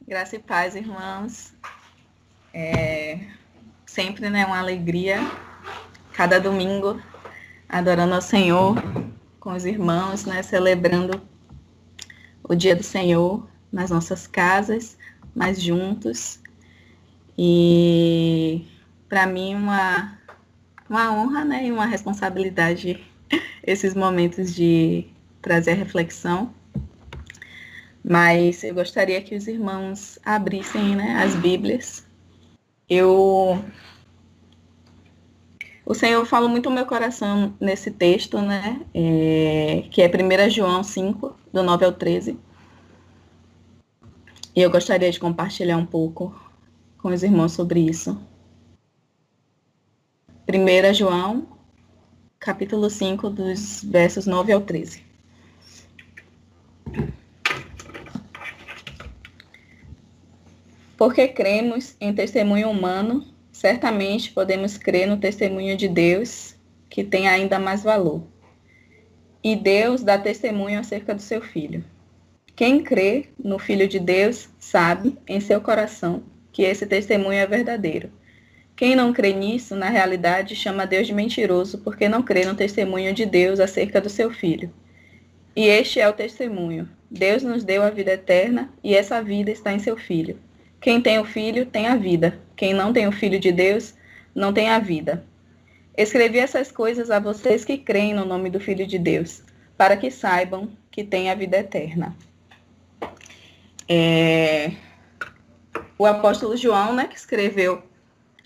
Graça e paz, irmãos. Sempre, né, uma alegria, cada domingo, adorando ao Senhor com os irmãos, né, celebrando o dia do Senhor nas nossas casas, mais juntos. E para mim uma honra, né, e uma responsabilidade esses momentos de trazer reflexão. Mas eu gostaria que os irmãos abrissem, né, as Bíblias. O Senhor falou muito no meu coração nesse texto, né? Que é 1 João 5, do 9 ao 13. E eu gostaria de compartilhar um pouco com os irmãos sobre isso. 1 João, capítulo 5, dos versos 9 ao 13. Porque cremos em testemunho humano, certamente podemos crer no testemunho de Deus, que tem ainda mais valor. E Deus dá testemunho acerca do seu Filho. Quem crê no Filho de Deus sabe, em seu coração, que esse testemunho é verdadeiro. Quem não crê nisso, na realidade, chama Deus de mentiroso, porque não crê no testemunho de Deus acerca do seu Filho. E este é o testemunho. Deus nos deu a vida eterna, e essa vida está em seu Filho. Quem tem o Filho tem a vida. Quem não tem o Filho de Deus não tem a vida. Escrevi essas coisas a vocês que creem no nome do Filho de Deus, para que saibam que têm a vida eterna. O apóstolo João, né, que escreveu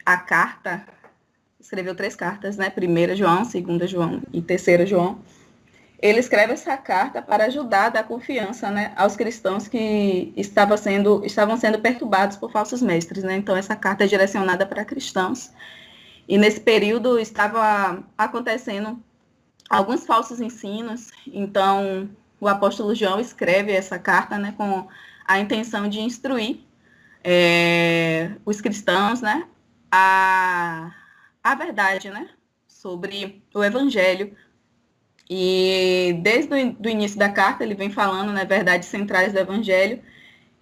a carta, escreveu 3 cartas, né, 1 João, 2 João e 3 João. Ele escreve essa carta para ajudar a dar confiança, né, aos cristãos que estavam sendo perturbados por falsos mestres, né? Então essa carta é direcionada para cristãos. E nesse período estava acontecendo alguns falsos ensinos. Então o apóstolo João escreve essa carta, né, com a intenção de instruir os cristãos, né, a verdade, né, sobre o evangelho. E desde o início da carta ele vem falando, né, verdades centrais do evangelho.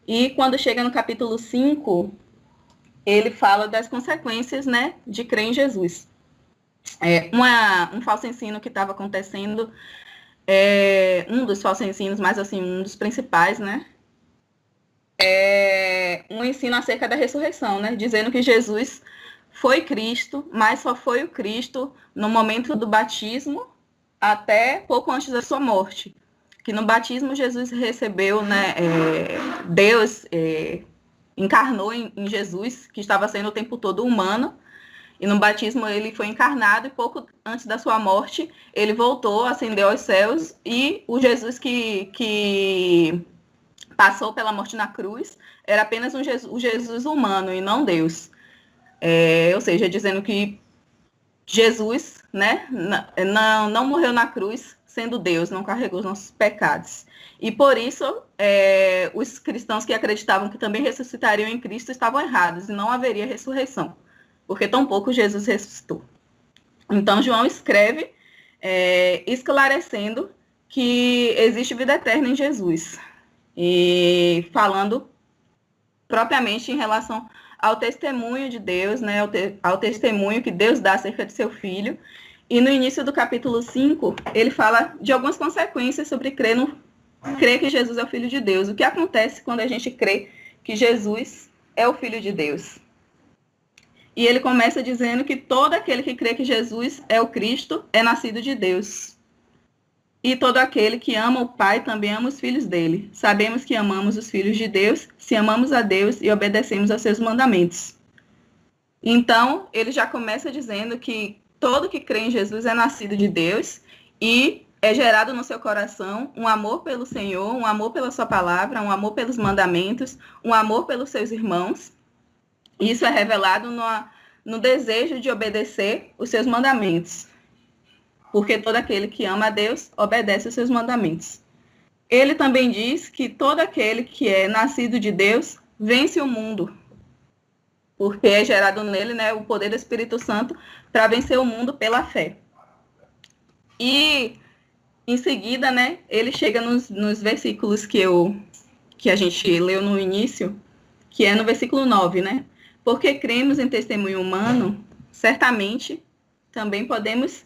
E quando chega no capítulo 5, ele fala das consequências, né, de crer em Jesus. Um falso ensino que estava acontecendo, um dos falsos ensinos, mas assim, um dos principais, né, é um ensino acerca da ressurreição, né? Dizendo que Jesus foi Cristo, mas só foi o Cristo no momento do batismo até pouco antes da sua morte. Que no batismo Jesus recebeu, né? Deus encarnou em Jesus, que estava sendo o tempo todo humano, e no batismo ele foi encarnado, e pouco antes da sua morte ele voltou, ascendeu aos céus, e o Jesus que passou pela morte na cruz, era apenas o Jesus humano e não Deus. Ou seja, dizendo que Jesus, né, não morreu na cruz sendo Deus, não carregou os nossos pecados. E por isso, os cristãos que acreditavam que também ressuscitariam em Cristo estavam errados, e não haveria ressurreição, porque tampouco Jesus ressuscitou. Então, João escreve esclarecendo que existe vida eterna em Jesus, e falando propriamente em relação ao testemunho de Deus, né, ao testemunho que Deus dá acerca de seu Filho. E no início do capítulo 5, ele fala de algumas consequências sobre crer que Jesus é o Filho de Deus. O que acontece quando a gente crê que Jesus é o Filho de Deus? E ele começa dizendo que todo aquele que crê que Jesus é o Cristo é nascido de Deus. E todo aquele que ama o Pai também ama os filhos dele. Sabemos que amamos os filhos de Deus, se amamos a Deus e obedecemos aos seus mandamentos. Então, ele já começa dizendo que todo que crê em Jesus é nascido de Deus e é gerado no seu coração um amor pelo Senhor, um amor pela sua palavra, um amor pelos mandamentos, um amor pelos seus irmãos. Isso é revelado no desejo de obedecer os seus mandamentos. Porque todo aquele que ama a Deus obedece os seus mandamentos. Ele também diz que todo aquele que é nascido de Deus vence o mundo, porque é gerado nele, né, o poder do Espírito Santo para vencer o mundo pela fé. E em seguida, né, ele chega nos versículos que a gente leu no início, que é no versículo 9, né? Porque cremos em testemunho humano, certamente também podemos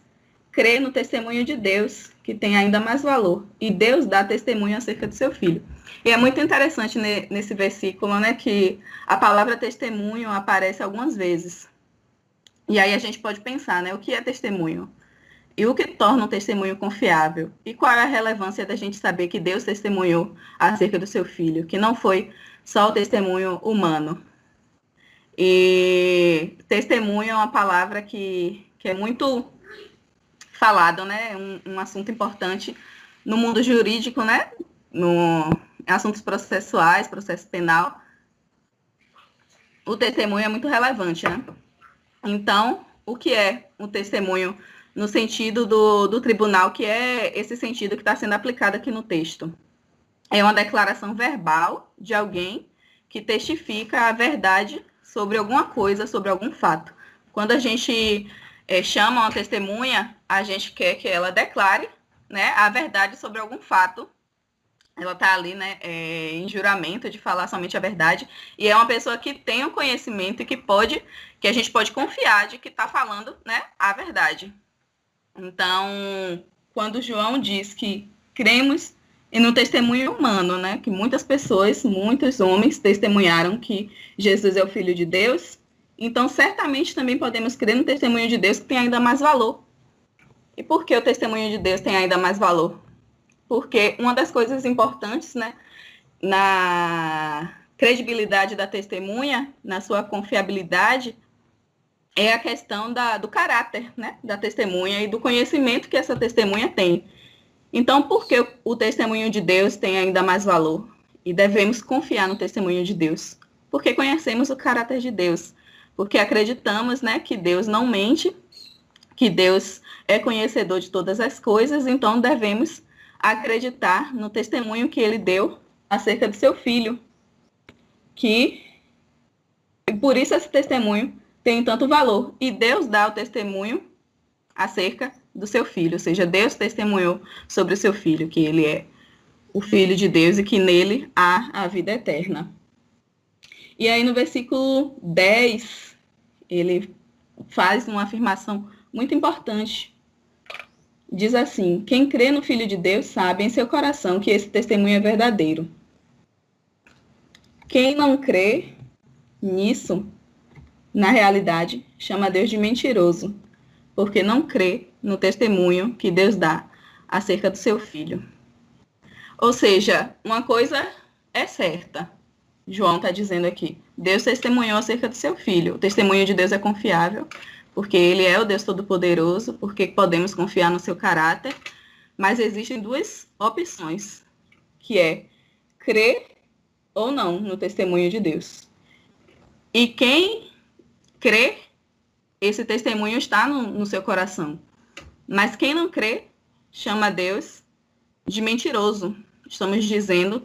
crer no testemunho de Deus, que tem ainda mais valor. E Deus dá testemunho acerca do seu Filho. E é muito interessante nesse versículo, né, que a palavra testemunho aparece algumas vezes. E aí a gente pode pensar, né, o que é testemunho? E o que torna um testemunho confiável? E qual é a relevância da gente saber que Deus testemunhou acerca do seu Filho, que não foi só o testemunho humano? E testemunho é uma palavra que é muito falado, né? Um assunto importante no mundo jurídico, né? Em assuntos processuais, processo penal. O testemunho é muito relevante, né? Então, o que é um testemunho no sentido do tribunal, que é esse sentido que está sendo aplicado aqui no texto? É uma declaração verbal de alguém que testifica a verdade sobre alguma coisa, sobre algum fato. Quando a gente chama uma testemunha, a gente quer que ela declare, né, a verdade sobre algum fato. Ela está ali, né, em juramento de falar somente a verdade, e é uma pessoa que tem um conhecimento e que a gente pode confiar de que está falando, né, a verdade. Então, quando João diz que cremos e no testemunho humano, né, que muitas pessoas, muitos homens testemunharam que Jesus é o Filho de Deus, então certamente também podemos crer no testemunho de Deus, que tem ainda mais valor. E por que o testemunho de Deus tem ainda mais valor? Porque uma das coisas importantes, né, na credibilidade da testemunha, na sua confiabilidade, é a questão do caráter, né, da testemunha e do conhecimento que essa testemunha tem. Então, por que o testemunho de Deus tem ainda mais valor? E devemos confiar no testemunho de Deus? Porque conhecemos o caráter de Deus. Porque acreditamos, né, que Deus não mente, que Deus é conhecedor de todas as coisas, então devemos acreditar no testemunho que ele deu acerca do seu filho, que por isso esse testemunho tem tanto valor. E Deus dá o testemunho acerca do seu filho, ou seja, Deus testemunhou sobre o seu filho, que ele é o Filho de Deus e que nele há a vida eterna. E aí no versículo 10, ele faz uma afirmação muito importante. Diz assim: quem crê no Filho de Deus sabe em seu coração que esse testemunho é verdadeiro. Quem não crê nisso, na realidade, chama Deus de mentiroso, porque não crê no testemunho que Deus dá acerca do seu Filho. Ou seja, uma coisa é certa, João está dizendo aqui: Deus testemunhou acerca do seu Filho. O testemunho de Deus é confiável, porque ele é o Deus Todo-Poderoso, porque podemos confiar no seu caráter, mas existem duas opções, que é crer ou não no testemunho de Deus. E quem crê, esse testemunho está no seu coração. Mas quem não crê, chama Deus de mentiroso. Estamos dizendo,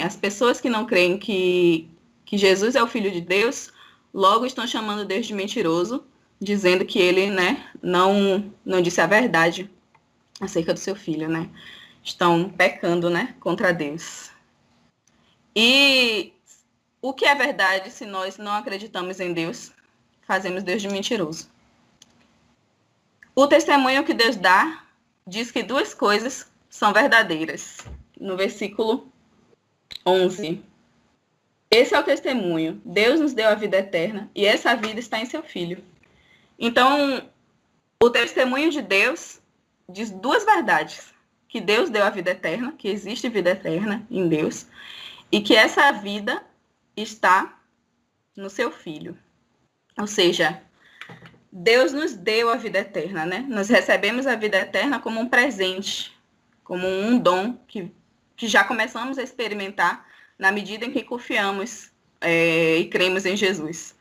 as pessoas que não creem que Jesus é o Filho de Deus, logo estão chamando Deus de mentiroso, dizendo que ele, né, não disse a verdade acerca do seu filho, né? Estão pecando, né, contra Deus. E o que é verdade se nós não acreditamos em Deus? Fazemos Deus de mentiroso. O testemunho que Deus dá diz que duas coisas são verdadeiras. No versículo 11. Esse é o testemunho. Deus nos deu a vida eterna e essa vida está em seu Filho. Então, o testemunho de Deus diz duas verdades: que Deus deu a vida eterna, que existe vida eterna em Deus, e que essa vida está no seu Filho. Ou seja, Deus nos deu a vida eterna, né? Nós recebemos a vida eterna como um presente, como um dom que já começamos a experimentar na medida em que confiamos e cremos em Jesus.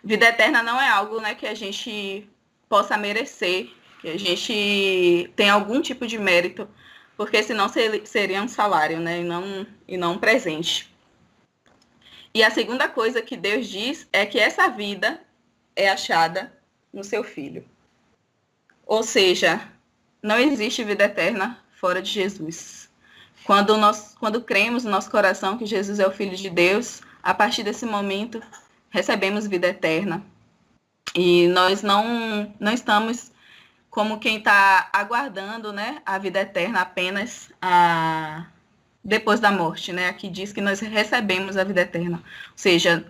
Vida eterna não é algo, né, que a gente possa merecer, que a gente tenha algum tipo de mérito, porque senão seria um salário, né, e não um presente. E a segunda coisa que Deus diz é que essa vida é achada no seu Filho. Ou seja, não existe vida eterna fora de Jesus. Quando cremos no nosso coração que Jesus é o Filho de Deus, a partir desse momento, recebemos vida eterna. E nós não estamos como quem está aguardando, né, a vida eterna apenas depois da morte, né? Aqui diz que nós recebemos a vida eterna. Ou seja,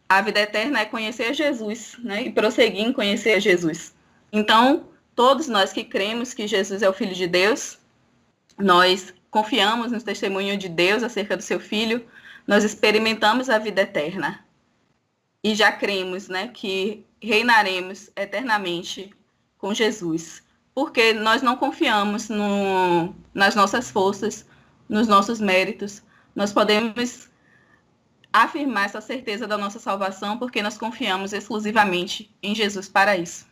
a vida eterna é conhecer Jesus, né? E prosseguir em conhecer Jesus. Então, todos nós que cremos que Jesus é o Filho de Deus, nós confiamos no testemunho de Deus acerca do seu Filho, nós experimentamos a vida eterna. E já cremos, né, que reinaremos eternamente com Jesus. Porque nós não confiamos nas nossas forças, nos nossos méritos. Nós podemos afirmar essa certeza da nossa salvação porque nós confiamos exclusivamente em Jesus para isso.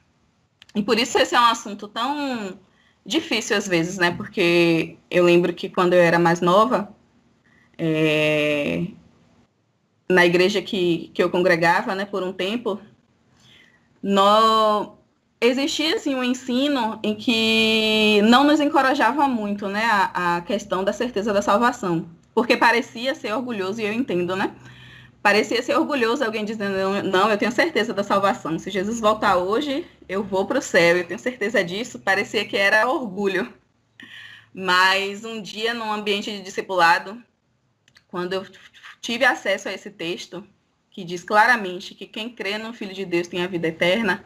E por isso esse é um assunto tão difícil às vezes, né? Porque eu lembro que quando eu era mais nova, na igreja que eu congregava, né, por um tempo, existia assim, um ensino em que não nos encorajava muito, né, a questão da certeza da salvação. Porque parecia ser orgulhoso, e eu entendo, né? Parecia ser orgulhoso alguém dizendo, não, eu tenho certeza da salvação. Se Jesus voltar hoje, eu vou para o céu, eu tenho certeza disso. Parecia que era orgulho. Mas um dia, num ambiente de discipulado, quando eu tive acesso a esse texto, que diz claramente que quem crê no Filho de Deus tem a vida eterna,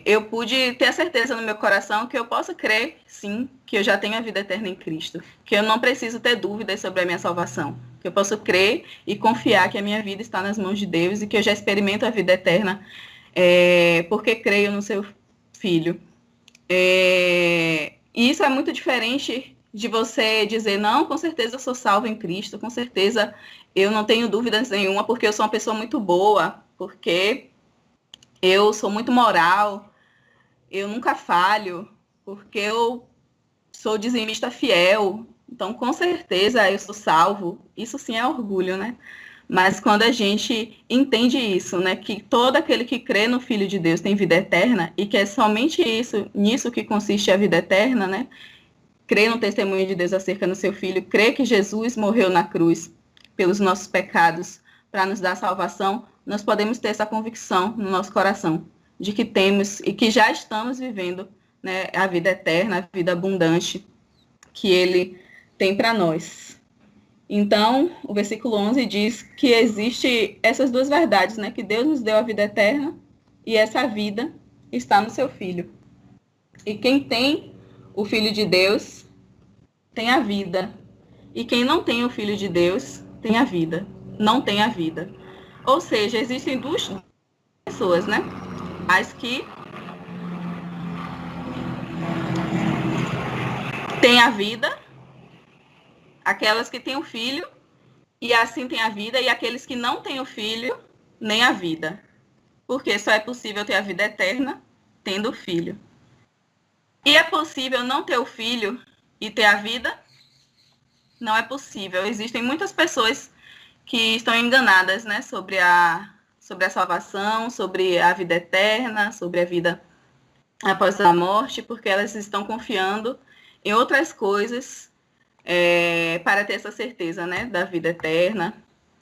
eu pude ter a certeza no meu coração que eu posso crer, sim, que eu já tenho a vida eterna em Cristo, que eu não preciso ter dúvidas sobre a minha salvação, que eu posso crer e confiar que a minha vida está nas mãos de Deus e que eu já experimento a vida eterna porque creio no seu Filho. E isso é muito diferente de você dizer, não, com certeza eu sou salvo em Cristo, com certeza eu não tenho dúvidas nenhuma porque eu sou uma pessoa muito boa, porque eu sou muito moral, eu nunca falho, porque eu sou dizimista fiel, então com certeza eu sou salvo. Isso sim é orgulho, né? Mas quando a gente entende isso, né, que todo aquele que crê no Filho de Deus tem vida eterna, e que é somente nisso que consiste a vida eterna, né? Crer no testemunho de Deus acerca do seu Filho, crer que Jesus morreu na cruz pelos nossos pecados para nos dar salvação, nós podemos ter essa convicção no nosso coração de que temos e que já estamos vivendo, né, a vida eterna, a vida abundante que Ele tem para nós. Então, o versículo 11 diz que existe essas duas verdades, né, que Deus nos deu a vida eterna e essa vida está no seu Filho. E quem tem o Filho de Deus tem a vida. E quem não tem o Filho de Deus tem a vida. Não tem a vida. Ou seja, existem duas pessoas, né? As que têm a vida, aquelas que têm o Filho, e assim têm a vida, e aqueles que não têm o Filho, nem a vida. Porque só é possível ter a vida eterna tendo o Filho. E é possível não ter o Filho e ter a vida? Não é possível. Existem muitas pessoas que estão enganadas, né, sobre a salvação, sobre a vida eterna, sobre a vida após a morte, porque elas estão confiando em outras coisas para ter essa certeza, né, da vida eterna.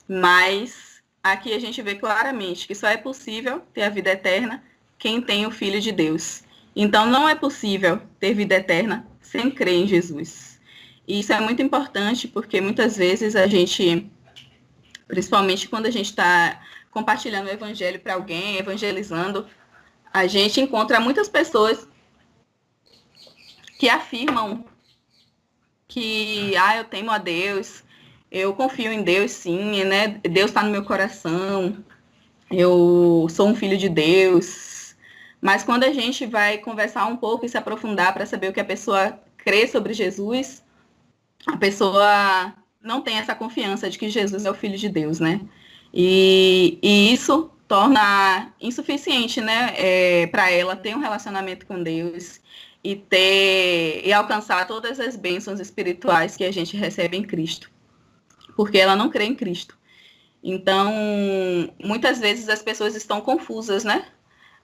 Mas aqui a gente vê claramente que só é possível ter a vida eterna quem tem o Filho de Deus. Então não é possível ter vida eterna sem crer em Jesus. E isso é muito importante porque muitas vezes a gente, principalmente quando a gente está compartilhando o evangelho para alguém, evangelizando, a gente encontra muitas pessoas que afirmam que eu temo a Deus, eu confio em Deus sim, né? Deus está no meu coração, eu sou um filho de Deus. Mas quando a gente vai conversar um pouco e se aprofundar para saber o que a pessoa crê sobre Jesus, a pessoa não tem essa confiança de que Jesus é o Filho de Deus, né? E isso torna insuficiente, né, para ela ter um relacionamento com Deus e alcançar todas as bênçãos espirituais que a gente recebe em Cristo, porque ela não crê em Cristo. Então, muitas vezes as pessoas estão confusas, né?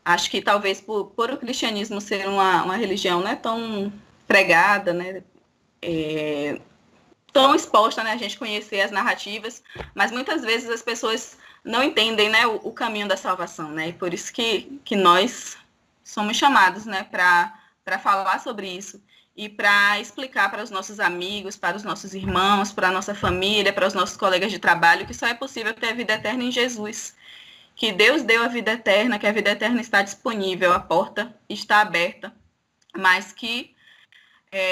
Acho que talvez por o cristianismo ser uma religião, né, tão pregada, né, tão exposta, né, a gente conhecer as narrativas, mas muitas vezes as pessoas não entendem, né, o caminho da salvação, né, e por isso que nós somos chamados, né, para falar sobre isso e para explicar para os nossos amigos, para os nossos irmãos, para a nossa família, para os nossos colegas de trabalho, que só é possível ter a vida eterna em Jesus, que Deus deu a vida eterna, que a vida eterna está disponível, a porta está aberta, mas que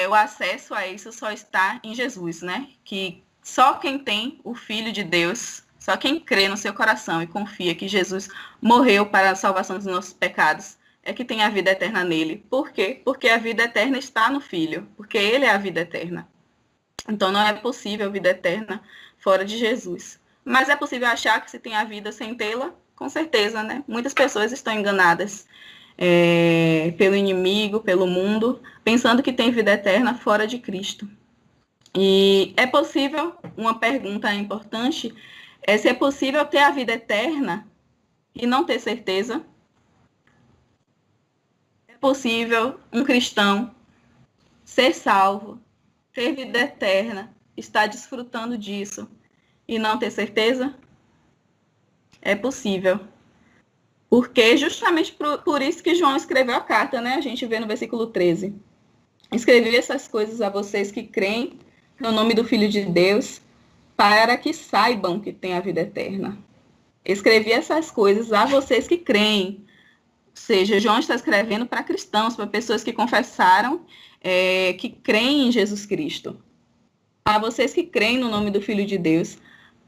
o acesso a isso só está em Jesus, né? Que só quem tem o Filho de Deus, só quem crê no seu coração e confia que Jesus morreu para a salvação dos nossos pecados, é que tem a vida eterna nele. Por quê? Porque a vida eterna está no Filho, porque ele é a vida eterna. Então não é possível vida eterna fora de Jesus. Mas é possível achar que se tem a vida sem tê-la? Com certeza, né? Muitas pessoas estão enganadas pelo inimigo, pelo mundo, pensando que tem vida eterna fora de Cristo. E é possível, uma pergunta importante, se é possível ter a vida eterna e não ter certeza? É possível um cristão ser salvo, ter vida eterna, estar desfrutando disso e não ter certeza? É possível. Porque justamente por isso que João escreveu a carta, né? A gente vê no versículo 13. Escrevi essas coisas a vocês que creem no nome do Filho de Deus, para que saibam que tem a vida eterna. Escrevi essas coisas a vocês que creem. Ou seja, João está escrevendo para cristãos, para pessoas que confessaram que creem em Jesus Cristo. A vocês que creem no nome do Filho de Deus,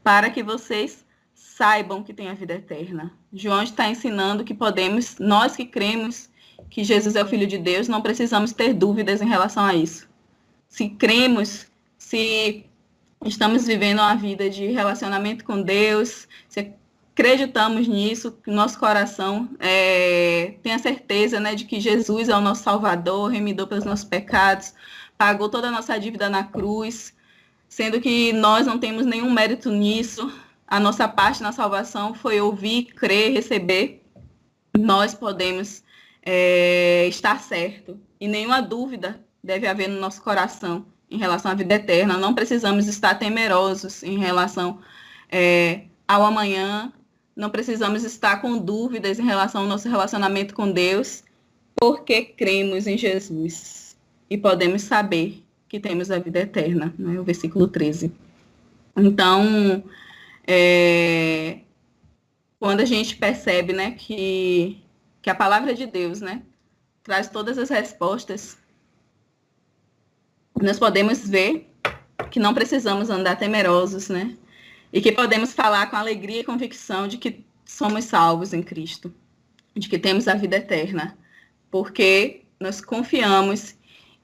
para que vocês saibam que tem a vida eterna. João está ensinando que podemos, nós que cremos que Jesus é o Filho de Deus, não precisamos ter dúvidas em relação a isso. Se cremos, se estamos vivendo uma vida de relacionamento com Deus, se acreditamos nisso, que nosso coração tem a certeza, né, de que Jesus é o nosso Salvador, remidor pelos nossos pecados, pagou toda a nossa dívida na cruz, sendo que nós não temos nenhum mérito nisso. A nossa parte na salvação foi ouvir, crer, receber. Nós podemos estar certo. E nenhuma dúvida deve haver no nosso coração em relação à vida eterna. Não precisamos estar temerosos em relação ao amanhã. Não precisamos estar com dúvidas em relação ao nosso relacionamento com Deus, porque cremos em Jesus. E podemos saber que temos a vida eterna, né? O versículo 13. Então, quando a gente percebe, né, que a palavra de Deus, né, traz todas as respostas, nós podemos ver que não precisamos andar temerosos, né, e que podemos falar com alegria e convicção de que somos salvos em Cristo, de que temos a vida eterna, porque nós confiamos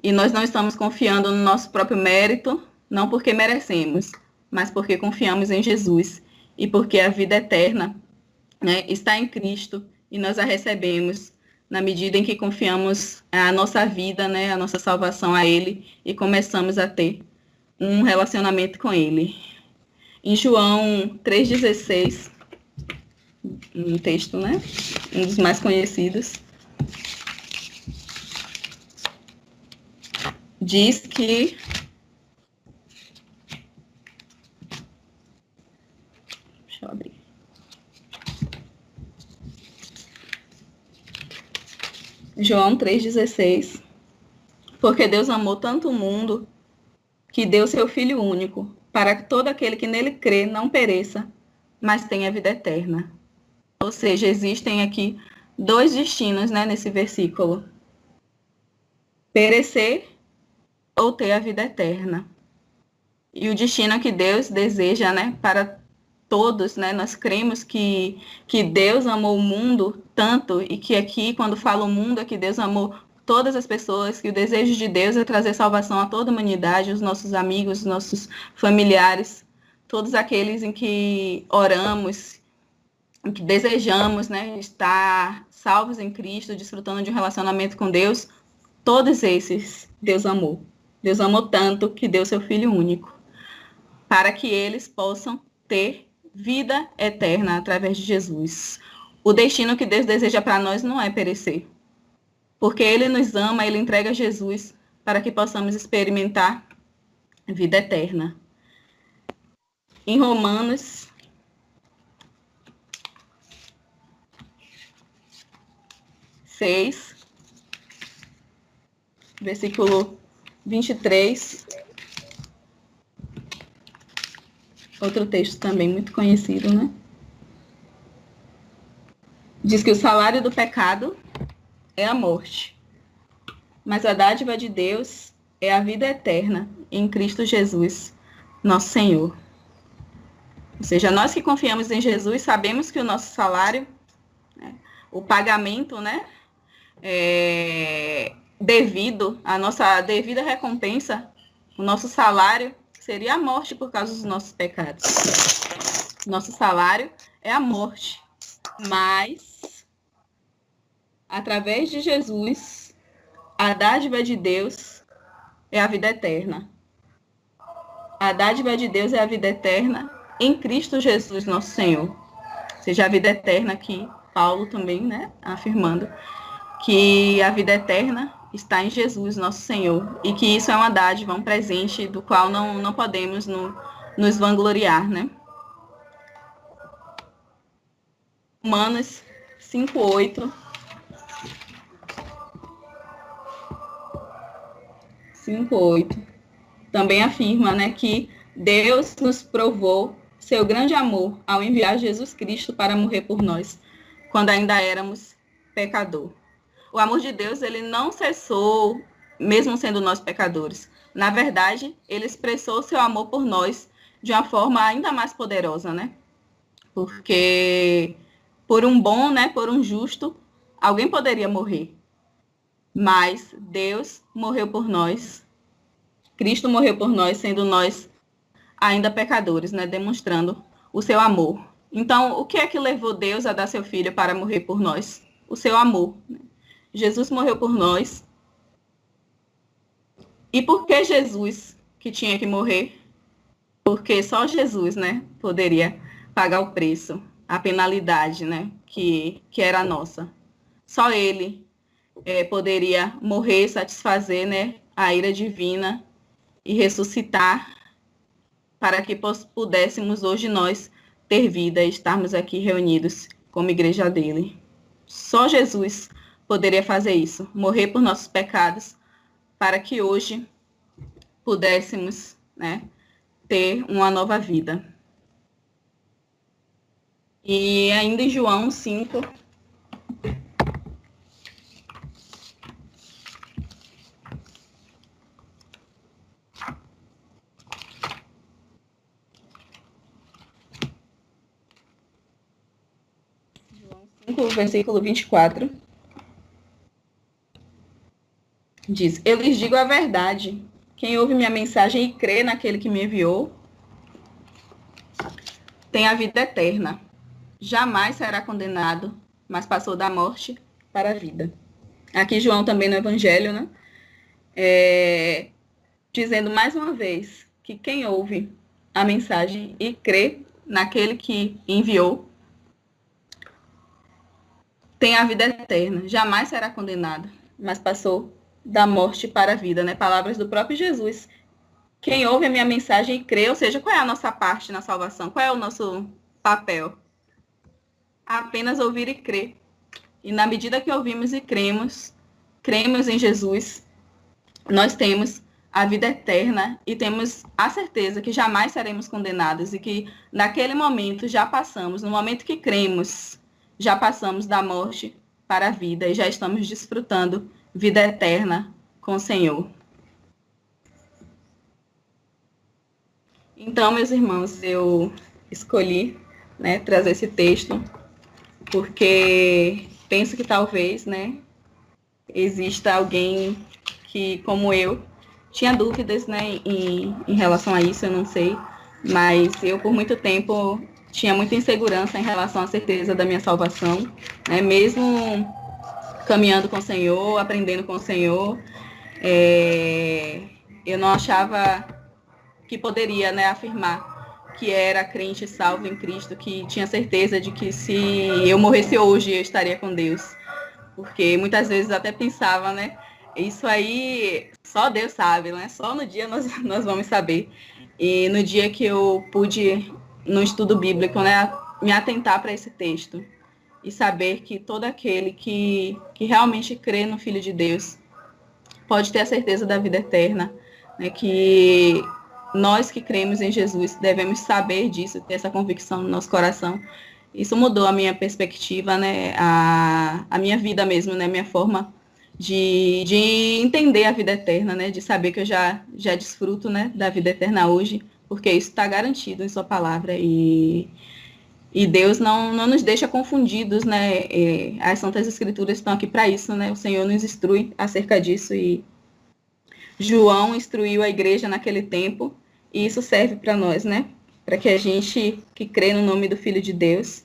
e nós não estamos confiando no nosso próprio mérito, não porque merecemos, mas porque confiamos em Jesus e porque a vida eterna, né, está em Cristo e nós a recebemos na medida em que confiamos a nossa vida, né, a nossa salvação a Ele e começamos a ter um relacionamento com Ele. Em João 3,16, um texto, né, um dos mais conhecidos, diz que deixa eu abrir. João 3,16. Porque Deus amou tanto o mundo que deu seu Filho único, para que todo aquele que nele crê não pereça, mas tenha vida eterna. Ou seja, existem aqui dois destinos, né, nesse versículo. Perecer ou ter a vida eterna. E o destino que Deus deseja, né, para todos, né, nós cremos que Deus amou o mundo tanto, e que aqui, quando fala o mundo, é que Deus amou todas as pessoas, que o desejo de Deus é trazer salvação a toda a humanidade, os nossos amigos, os nossos familiares, todos aqueles em que oramos, em que desejamos, né, estar salvos em Cristo, desfrutando de um relacionamento com Deus. Todos esses Deus amou. Deus amou tanto que deu seu Filho único, para que eles possam ter vida eterna através de Jesus. O destino que Deus deseja para nós não é perecer, porque Ele nos ama, Ele entrega Jesus para que possamos experimentar vida eterna. em Romanos 6, versículo 23. Outro texto também muito conhecido, né? Diz que o salário do pecado é a morte, mas a dádiva de Deus é a vida eterna em Cristo Jesus, nosso Senhor. Ou seja, nós que confiamos em Jesus sabemos que o nosso salário, né, o pagamento, né, devido, a nossa devida recompensa, o nosso salário seria a morte por causa dos nossos pecados. Nosso salário é a morte, mas através de Jesus, a dádiva de Deus é a vida eterna. A dádiva de Deus é a vida eterna em Cristo Jesus, nosso Senhor. Ou seja, a vida eterna que Paulo também, né, afirmando que a vida eterna está em Jesus, nosso Senhor, e que isso é uma dádiva, um presente do qual não podemos nos vangloriar, né? Romanos 5:8. 5:8 também afirma, né, que Deus nos provou seu grande amor ao enviar Jesus Cristo para morrer por nós, quando ainda éramos pecadores. O amor de Deus, ele não cessou, mesmo sendo nós pecadores. Na verdade, ele expressou seu amor por nós de uma forma ainda mais poderosa, né? Porque por um bom, né, por um justo, alguém poderia morrer. Mas Deus morreu por nós. Cristo morreu por nós, sendo nós ainda pecadores, né, demonstrando o seu amor. Então, o que é que levou Deus a dar seu filho para morrer por nós? O seu amor. Jesus morreu por nós. E por que Jesus que tinha que morrer? Porque só Jesus, né, poderia pagar o preço, a penalidade, né, que era nossa. Só ele poderia morrer, satisfazer, né, a ira divina e ressuscitar para que pudéssemos hoje nós ter vida e estarmos aqui reunidos como igreja dele. Só Jesus poderia fazer isso, morrer por nossos pecados, para que hoje pudéssemos, né, ter uma nova vida. E ainda em João 5, versículo 24, diz: Eu lhes digo a verdade, quem ouve minha mensagem e crê naquele que me enviou, tem a vida eterna. Jamais será condenado, mas passou da morte para a vida. Aqui João também no Evangelho, né? Dizendo mais uma vez que quem ouve a mensagem e crê naquele que enviou, tem a vida eterna, jamais será condenado, mas passou da morte para a vida, né? Palavras do próprio Jesus. Quem ouve a minha mensagem e crê, ou seja, qual é a nossa parte na salvação? Qual é o nosso papel? Apenas ouvir e crer. E na medida que ouvimos e cremos em Jesus, nós temos a vida eterna e temos a certeza que jamais seremos condenados e que naquele momento já passamos, no momento que cremos, já passamos da morte para a vida e já estamos desfrutando vida eterna com o Senhor. Então, meus irmãos, eu escolhi, né, trazer esse texto porque penso que talvez, né, exista alguém que, como eu, tinha dúvidas, né, em relação a isso, eu não sei, mas eu por muito tempo tinha muita insegurança em relação à certeza da minha salvação, né, mesmo caminhando com o Senhor, aprendendo com o Senhor, eu não achava que poderia, né, afirmar que era crente salvo em Cristo, que tinha certeza de que se eu morresse hoje eu estaria com Deus, porque muitas vezes até pensava, né, Isso aí só Deus sabe, né? Só no dia nós vamos saber. E no dia que eu pude, no estudo bíblico, né, me atentar para esse texto e saber que todo aquele que realmente crê no Filho de Deus pode ter a certeza da vida eterna, né, que nós que cremos em Jesus devemos saber disso, ter essa convicção no nosso coração. Isso mudou a minha perspectiva, né, a minha vida mesmo, né, minha forma de entender a vida eterna, né, de saber que eu já desfruto, né, da vida eterna hoje, porque isso está garantido em sua palavra e Deus não nos deixa confundidos, né, as Santas Escrituras estão aqui para isso, né, o Senhor nos instrui acerca disso e João instruiu a igreja naquele tempo, e isso serve para nós, né? Para que a gente que crê no nome do Filho de Deus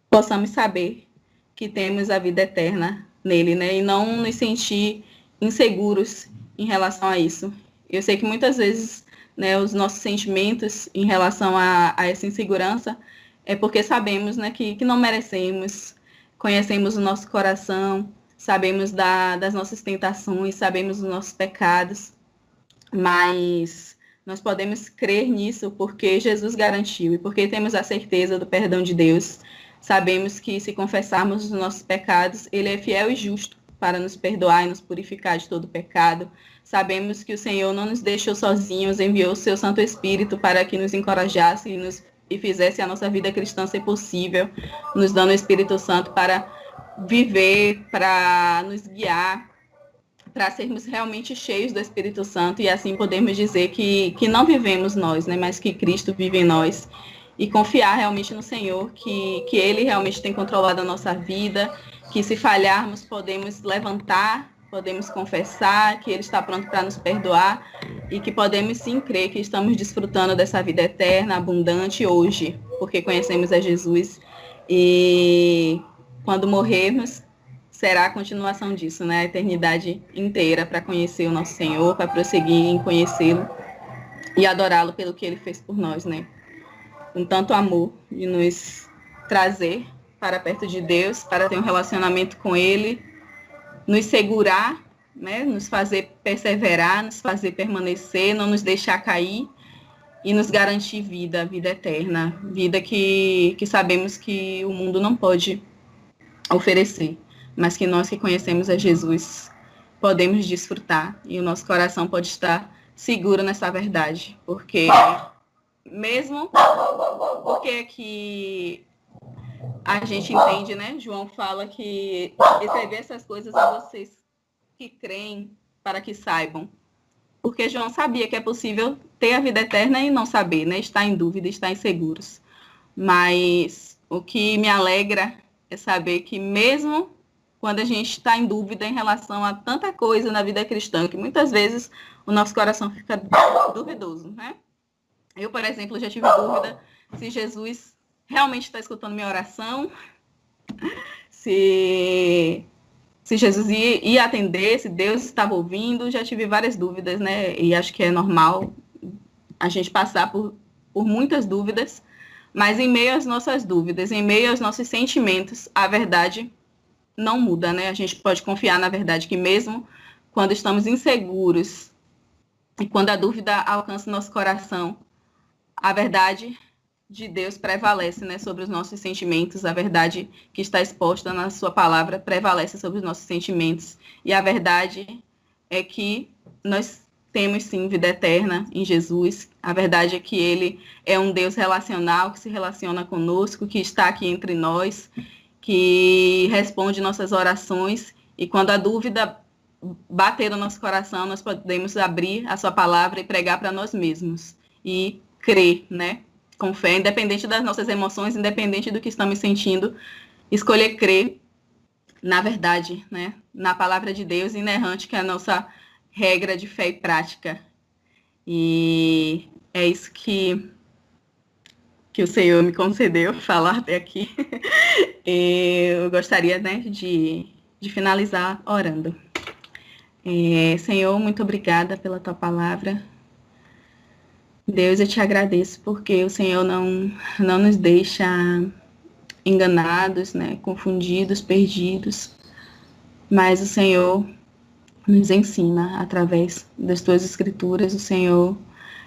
possamos saber que temos a vida eterna nele, né? E não nos sentir inseguros em relação a isso. Eu sei que muitas vezes, né, os nossos sentimentos em relação a essa insegurança é porque sabemos, né, que não merecemos, conhecemos o nosso coração, sabemos das nossas tentações, sabemos dos nossos pecados, mas nós podemos crer nisso porque Jesus garantiu e porque temos a certeza do perdão de Deus. Sabemos que se confessarmos os nossos pecados, Ele é fiel e justo para nos perdoar e nos purificar de todo pecado. Sabemos que o Senhor não nos deixou sozinhos, enviou o seu Santo Espírito para que nos encorajasse e fizesse a nossa vida cristã ser possível, nos dando o Espírito Santo para viver, para nos guiar, para sermos realmente cheios do Espírito Santo e assim podermos dizer que não vivemos nós, né, mas que Cristo vive em nós e confiar realmente no Senhor, que Ele realmente tem controlado a nossa vida, que se falharmos podemos levantar, podemos confessar, que Ele está pronto para nos perdoar e que podemos sim crer que estamos desfrutando dessa vida eterna, abundante hoje, porque conhecemos a Jesus e quando morrermos será a continuação disso, né? A eternidade inteira para conhecer o nosso Senhor, para prosseguir em conhecê-lo e adorá-lo pelo que Ele fez por nós, né? Com tanto amor de nos trazer para perto de Deus, para ter um relacionamento com Ele, nos segurar, né? Nos fazer perseverar, nos fazer permanecer, não nos deixar cair e nos garantir vida eterna, vida que sabemos que o mundo não pode oferecer, mas que nós que conhecemos a Jesus podemos desfrutar e o nosso coração pode estar seguro nessa verdade, porque mesmo porque que a gente entende, né? João fala que escrever essas coisas a vocês que creem para que saibam. Porque João sabia que é possível ter a vida eterna e não saber, né? Estar em dúvida, estar inseguros. Mas o que me alegra é saber que mesmo quando a gente está em dúvida em relação a tanta coisa na vida cristã, que muitas vezes o nosso coração fica duvidoso, né? Eu, por exemplo, já tive dúvida se Jesus realmente está escutando minha oração, se Jesus ia atender, se Deus estava ouvindo, já tive várias dúvidas, né? E acho que é normal a gente passar por muitas dúvidas, mas em meio às nossas dúvidas, em meio aos nossos sentimentos, a verdade não muda, né? A gente pode confiar na verdade que mesmo quando estamos inseguros e quando a dúvida alcança o nosso coração, a verdade de Deus prevalece, né, sobre os nossos sentimentos, a verdade que está exposta na sua palavra prevalece sobre os nossos sentimentos, e a verdade é que nós temos sim vida eterna em Jesus, a verdade é que Ele é um Deus relacional, que se relaciona conosco, que está aqui entre nós, que responde nossas orações, e quando a dúvida bater no nosso coração, nós podemos abrir a sua palavra e pregar para nós mesmos, e crer, né? Com fé, independente das nossas emoções, independente do que estamos sentindo, escolher crer na verdade, né? Na palavra de Deus inerrante, que é a nossa regra de fé e prática. E é isso que o Senhor me concedeu falar até aqui. Eu gostaria, né, de finalizar orando. Senhor, muito obrigada pela tua palavra. Deus, eu te agradeço porque o Senhor não nos deixa enganados, né, confundidos, perdidos, mas o Senhor nos ensina através das tuas escrituras. O Senhor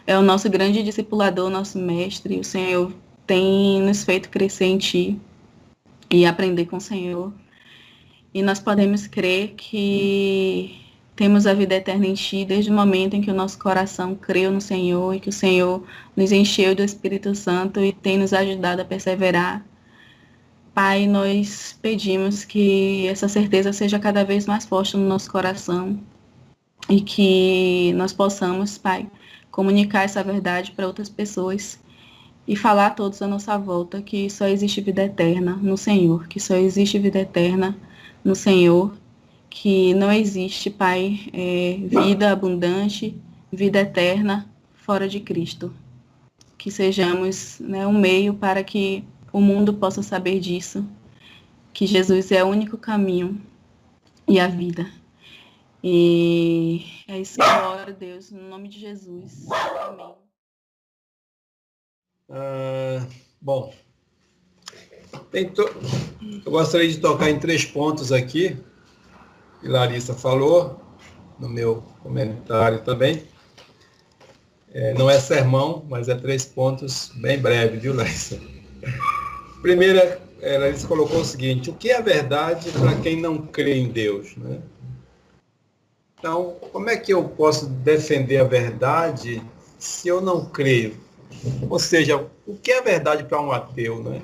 é o nosso grande discipulador, nosso mestre. O Senhor tem nos feito crescer em ti e aprender com o Senhor. E nós podemos crer que temos a vida eterna em ti desde o momento em que o nosso coração creu no Senhor e que o Senhor nos encheu do Espírito Santo e tem nos ajudado a perseverar. Pai, nós pedimos que essa certeza seja cada vez mais forte no nosso coração e que nós possamos, Pai, comunicar essa verdade para outras pessoas e falar a todos à nossa volta que só existe vida eterna no Senhor, que só existe vida eterna no Senhor, que não existe, Pai, vida abundante, vida eterna fora de Cristo. Que sejamos, né, um meio para que o mundo possa saber disso, que Jesus é o único caminho e a vida. E é isso que eu oro, Deus, no nome de Jesus. Amém. Bom, eu gostaria de tocar em 3 pontos aqui, que Larissa falou, no meu comentário também. Não é sermão, mas é 3 pontos bem breves, viu, Larissa? Primeira, Larissa colocou o seguinte: o que é verdade para quem não crê em Deus, né? Então, como é que eu posso defender a verdade se eu não creio? Ou seja, o que é verdade para um ateu, né?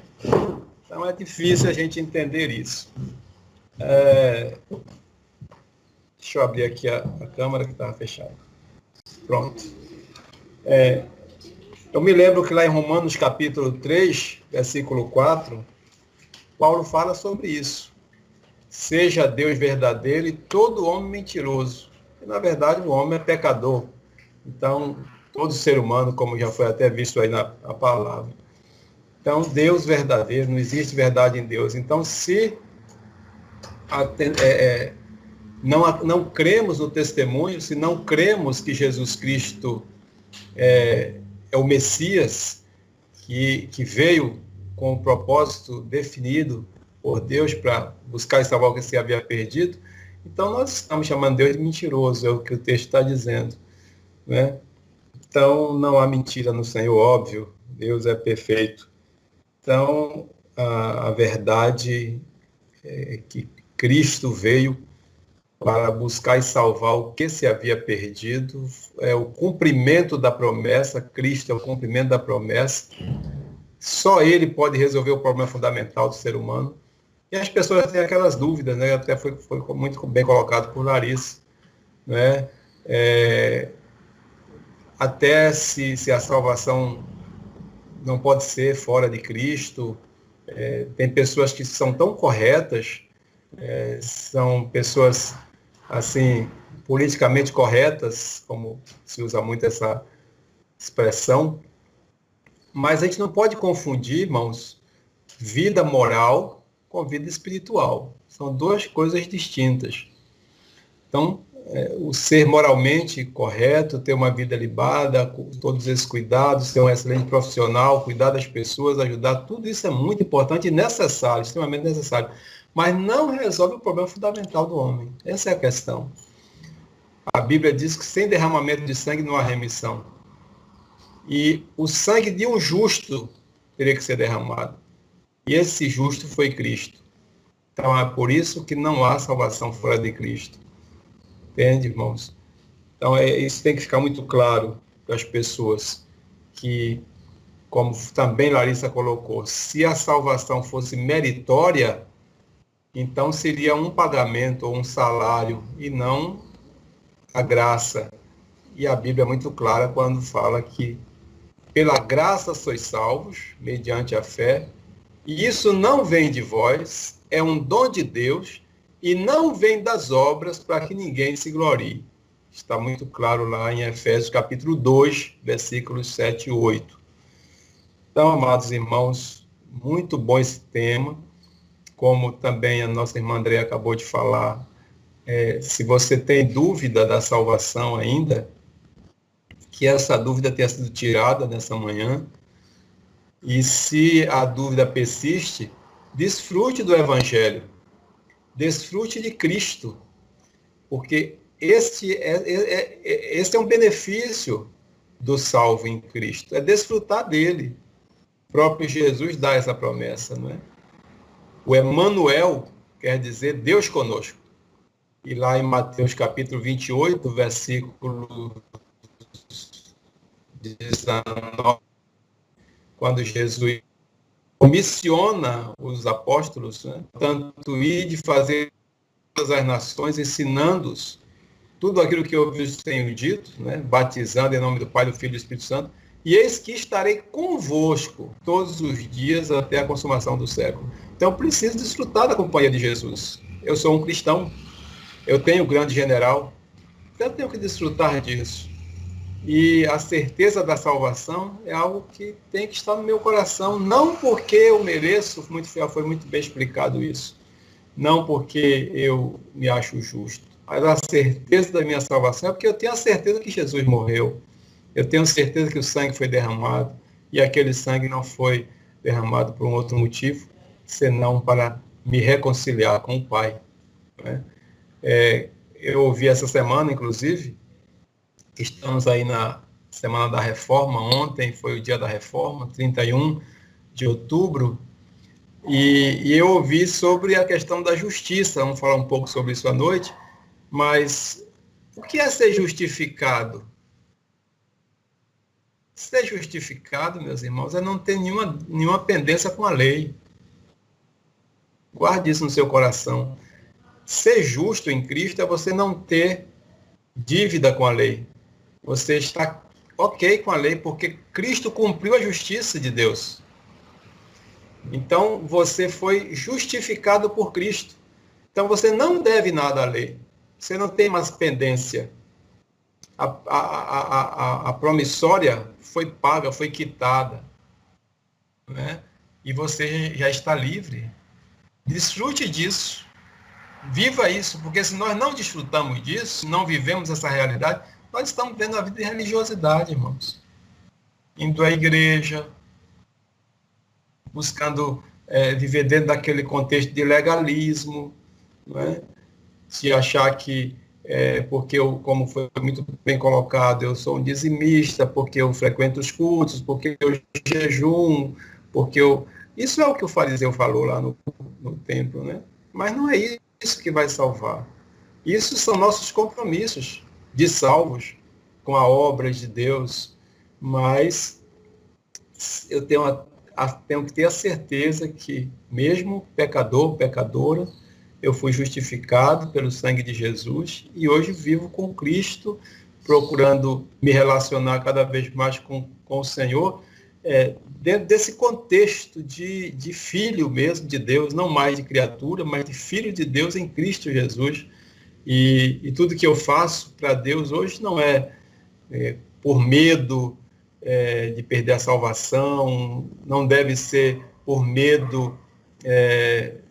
Então é difícil a gente entender isso. Deixa eu abrir aqui a câmera que estava fechada. Pronto. Eu me lembro que lá em Romanos capítulo 3, versículo 4, Paulo fala sobre isso. Seja Deus verdadeiro e todo homem mentiroso. E, na verdade, o homem é pecador. Então, todo ser humano, como já foi até visto aí na palavra. Então, Deus verdadeiro, não existe verdade em Deus. Então, se não cremos no testemunho, se não cremos que Jesus Cristo é o Messias, que veio com um propósito definido por Deus para buscar e salvar o que se havia perdido, então nós estamos chamando Deus de mentiroso, é o que o texto está dizendo, né? Então não há mentira no Senhor, óbvio, Deus é perfeito. Então a verdade é que Cristo veio para buscar e salvar o que se havia perdido, é o cumprimento da promessa. Cristo é o cumprimento da promessa. Só Ele pode resolver o problema fundamental do ser humano. E as pessoas têm aquelas dúvidas, né? Até foi muito bem colocado por Larissa, né? Até se a salvação não pode ser fora de Cristo. Tem pessoas que são tão corretas, são pessoas assim politicamente corretas, como se usa muito essa expressão, mas a gente não pode confundir, irmãos, vida moral com vida espiritual. São 2 coisas distintas. Então, o ser moralmente correto, ter uma vida libada, com todos esses cuidados, ser um excelente profissional, cuidar das pessoas, ajudar, tudo isso é muito importante e necessário, extremamente necessário. Mas não resolve o problema fundamental do homem. Essa é a questão. A Bíblia diz que sem derramamento de sangue não há remissão. E o sangue de um justo teria que ser derramado. E esse justo foi Cristo. Então é por isso que não há salvação fora de Cristo. Entende, irmãos? Então isso tem que ficar muito claro para as pessoas, que, como também Larissa colocou, se a salvação fosse meritória, então seria um pagamento ou um salário e não a graça. E a Bíblia é muito clara quando fala que pela graça sois salvos, mediante a fé, e isso não vem de vós, é um dom de Deus, e não vem das obras para que ninguém se glorie. Está muito claro lá em Efésios capítulo 2, versículos 7 e 8. Então, amados irmãos, muito bom esse tema. Como também a nossa irmã Andréa acabou de falar, se você tem dúvida da salvação ainda, que essa dúvida tenha sido tirada nessa manhã. E se a dúvida persiste, desfrute do Evangelho, desfrute de Cristo, porque esse é um benefício do salvo em Cristo, é desfrutar dele. O próprio Jesus dá essa promessa, não é? O Emanuel quer dizer Deus conosco. E lá em Mateus capítulo 28, versículo 19, quando Jesus comissiona os apóstolos, né? Tanto ir de fazer todas as nações, ensinando-os tudo aquilo que eu vos tenho dito, né? Batizando em nome do Pai, do Filho e do Espírito Santo, e eis que estarei convosco todos os dias até a consumação do século. Então, eu preciso desfrutar da companhia de Jesus. Eu sou um cristão, eu tenho um grande general, então eu tenho que desfrutar disso. E a certeza da salvação é algo que tem que estar no meu coração, não porque eu mereço, foi muito bem explicado isso, não porque eu me acho justo, mas a certeza da minha salvação é porque eu tenho a certeza que Jesus morreu, eu tenho certeza que o sangue foi derramado, e aquele sangue não foi derramado por um outro motivo, senão para me reconciliar com o Pai. Né? Eu ouvi essa semana, inclusive, estamos aí na Semana da Reforma, ontem foi o dia da Reforma, 31 de outubro, e eu ouvi sobre a questão da justiça, vamos falar um pouco sobre isso à noite, mas o que é ser justificado? Ser justificado, meus irmãos, é não ter nenhuma pendência com a lei. Guarde isso no seu coração. Ser justo em Cristo é você não ter dívida com a lei. Você está ok com a lei, porque Cristo cumpriu a justiça de Deus. Então, você foi justificado por Cristo. Então, você não deve nada à lei. Você não tem mais pendência. A promissória foi paga, foi quitada. Né? E você já está livre. Desfrute disso. Viva isso, porque se nós não desfrutamos disso, não vivemos essa realidade, nós estamos tendo a vida de religiosidade, irmãos. Indo à igreja, buscando viver dentro daquele contexto de legalismo, não é? Se achar que, porque eu, como foi muito bem colocado, eu sou um dizimista, porque eu frequento os cultos, porque eu jejum, porque eu... Isso é o que o fariseu falou lá no templo, né? Mas não é isso que vai salvar. Isso são nossos compromissos de salvos com a obra de Deus, mas eu tenho que ter a certeza que, mesmo pecador, pecadora, eu fui justificado pelo sangue de Jesus e hoje vivo com Cristo, procurando me relacionar cada vez mais com o Senhor, dentro desse contexto de filho mesmo de Deus, não mais de criatura, mas de filho de Deus em Cristo Jesus. E tudo que eu faço para Deus hoje não é por medo de perder a salvação, não deve ser por medo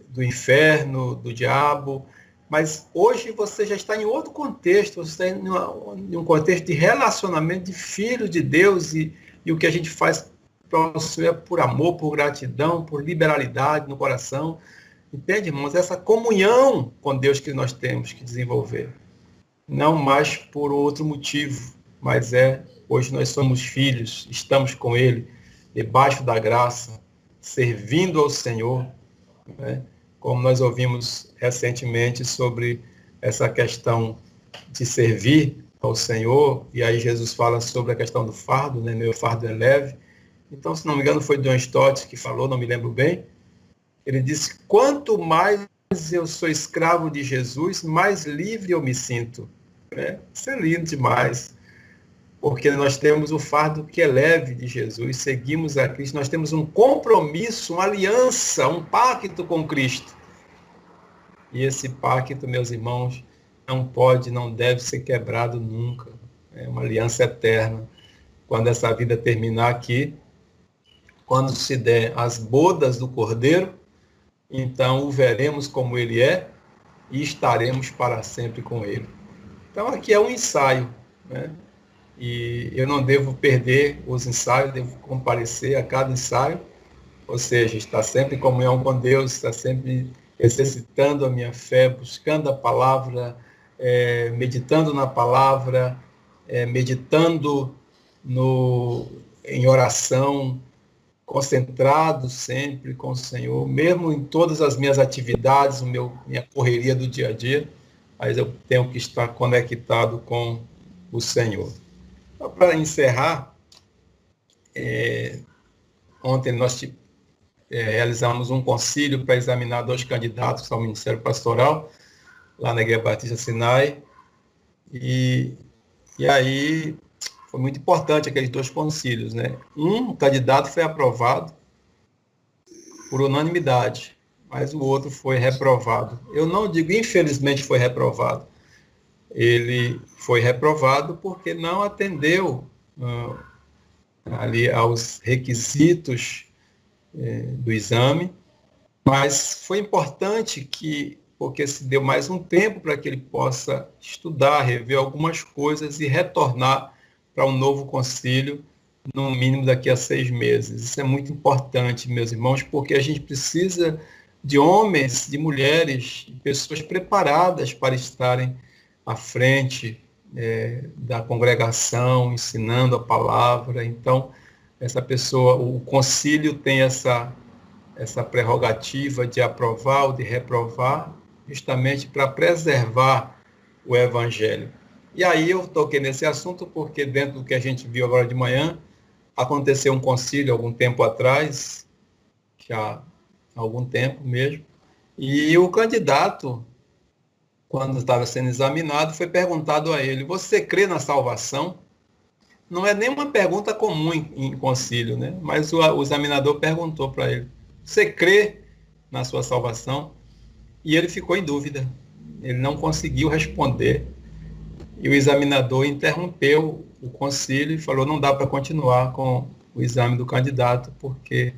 do inferno, do diabo, mas hoje você já está em outro contexto, você está em um contexto de relacionamento de filho de Deus, e o que a gente faz para o Senhor é por amor, por gratidão, por liberalidade no coração. Entende, irmãos? Essa comunhão com Deus que nós temos que desenvolver. Não mais por outro motivo, mas hoje nós somos filhos, estamos com Ele, debaixo da graça, servindo ao Senhor, né? Como nós ouvimos recentemente sobre essa questão de servir ao Senhor, e aí Jesus fala sobre a questão do fardo, né? Meu fardo é leve. Então, se não me engano, foi John Stott que falou, não me lembro bem. Ele disse: quanto mais eu sou escravo de Jesus, mais livre eu me sinto. Isso é lindo demais, porque nós temos o fardo que é leve de Jesus, seguimos a Cristo, nós temos um compromisso, uma aliança, um pacto com Cristo. E esse pacto, meus irmãos, não pode, não deve ser quebrado nunca. É uma aliança eterna. Quando essa vida terminar aqui, quando se der as bodas do Cordeiro, então o veremos como ele é e estaremos para sempre com ele. Então aqui é um ensaio, né? E eu não devo perder os ensaios, devo comparecer a cada ensaio, ou seja, estar sempre em comunhão com Deus, estar sempre exercitando a minha fé, buscando a palavra, meditando na palavra, meditando em oração, concentrado sempre com o Senhor, mesmo em todas as minhas atividades, minha correria do dia a dia, mas eu tenho que estar conectado com o Senhor. Então, para encerrar, ontem nós realizamos um concílio para examinar 2 candidatos ao Ministério Pastoral, lá na Igreja Batista Sinai, e aí foi muito importante aqueles 2 concílios, né? Um candidato foi aprovado por unanimidade, mas o outro foi reprovado. Eu não digo infelizmente foi reprovado. Ele foi reprovado porque não atendeu ali aos requisitos do exame, mas foi importante porque se deu mais um tempo para que ele possa estudar, rever algumas coisas e retornar para um novo concílio, no mínimo daqui a 6 meses. Isso é muito importante, meus irmãos, porque a gente precisa de homens, de mulheres, de pessoas preparadas para estarem à frente da congregação, ensinando a palavra. Então, essa pessoa, o concílio tem essa prerrogativa de aprovar ou de reprovar, justamente para preservar o evangelho. E aí eu toquei nesse assunto porque dentro do que a gente viu agora de manhã, aconteceu um concílio algum tempo atrás, já há algum tempo mesmo, e o candidato, quando estava sendo examinado, foi perguntado a ele: você crê na salvação? Não é nenhuma pergunta comum em concílio, né? Mas o examinador perguntou para ele: você crê na sua salvação? E ele ficou em dúvida. Ele não conseguiu responder. E o examinador interrompeu o concílio e falou: não dá para continuar com o exame do candidato, porque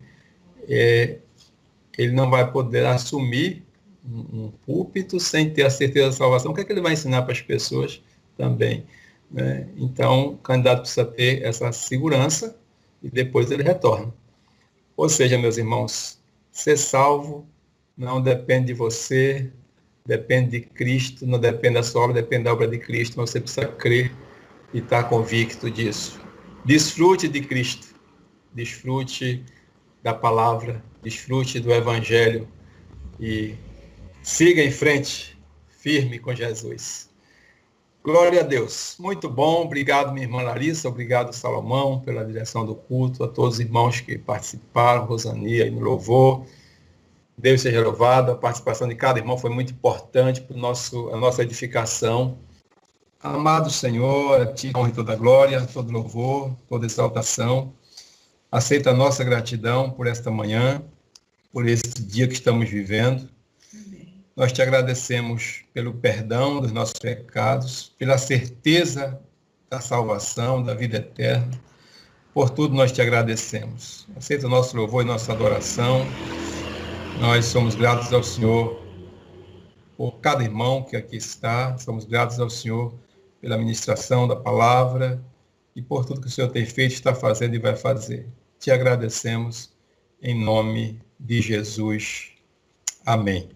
ele não vai poder assumir um púlpito sem ter a certeza da salvação. O que é que ele vai ensinar para as pessoas também? Né? Então, o candidato precisa ter essa segurança e depois ele retorna. Ou seja, meus irmãos, ser salvo não depende de você, depende de Cristo, não depende da sua obra, depende da obra de Cristo, mas você precisa crer e estar convicto disso. Desfrute de Cristo, desfrute da palavra, desfrute do Evangelho e siga em frente, firme com Jesus. Glória a Deus. Muito bom. Obrigado, minha irmã Larissa. Obrigado, Salomão, pela direção do culto. A todos os irmãos que participaram, Rosania e no louvor. Deus seja louvado. A participação de cada irmão foi muito importante para a nossa edificação. Amado Senhor, a Ti honra e toda glória, todo louvor, toda exaltação. Aceita a nossa gratidão por esta manhã, por esse dia que estamos vivendo. Nós te agradecemos pelo perdão dos nossos pecados, pela certeza da salvação, da vida eterna. Por tudo nós te agradecemos. Aceita o nosso louvor e nossa adoração. Nós somos gratos ao Senhor por cada irmão que aqui está. Somos gratos ao Senhor pela ministração da palavra e por tudo que o Senhor tem feito, está fazendo e vai fazer. Te agradecemos em nome de Jesus. Amém.